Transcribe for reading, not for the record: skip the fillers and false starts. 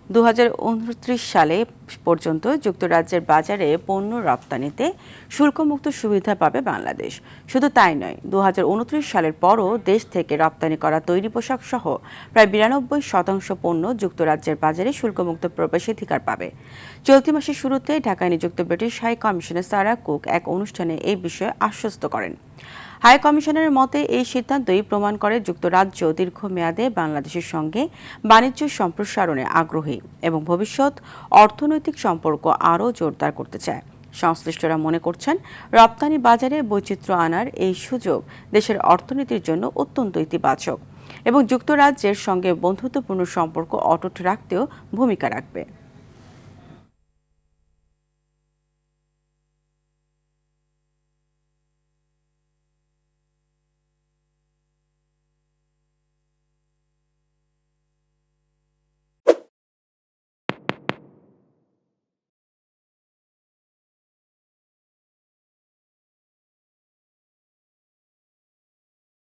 2029 সালে পর্যন্ত যুক্তরাজ্যের বাজারে পণ্য রপ্তানিতে শুল্কমুক্ত সুবিধা পাবে বাংলাদেশ। শুধু তাই নয়, 2029 সালের পরও দেশ থেকে রপ্তানি করা তৈরি পোশাক সহ প্রায় 92% পণ্য যুক্তরাজ্যের বাজারে শুল্কমুক্ত প্রবেশাধিকার পাবে। চলতি মাসের শুরুতে ঢাকায় নিযুক্ত British high commissioner Sarah Cook এক অনুষ্ঠানে এই বিষয়ে আশ্বস্ত করেন। হাই কমিশনারের মতে এই সিদ্ধান্তই প্রমাণ করে যুক্তরাজ্য দীর্ঘমেয়াদে বাংলাদেশের সঙ্গে বাণিজ্য সম্প্রসারণে আগ্রহী এবং ভবিষ্যৎ অর্থনৈতিক সম্পর্ক আরও জোরদার করতে চায়। সংশ্লিষ্টরা মনে করছেন, রপ্তানি বাজারে বৈচিত্র্য আনার এই সুযোগ দেশের অর্থনীতির জন্য অত্যন্ত ইতিবাচক এবং যুক্তরাজ্যের সঙ্গে বন্ধুত্বপূর্ণ সম্পর্ক অটুট রাখতেও ভূমিকা রাখবে।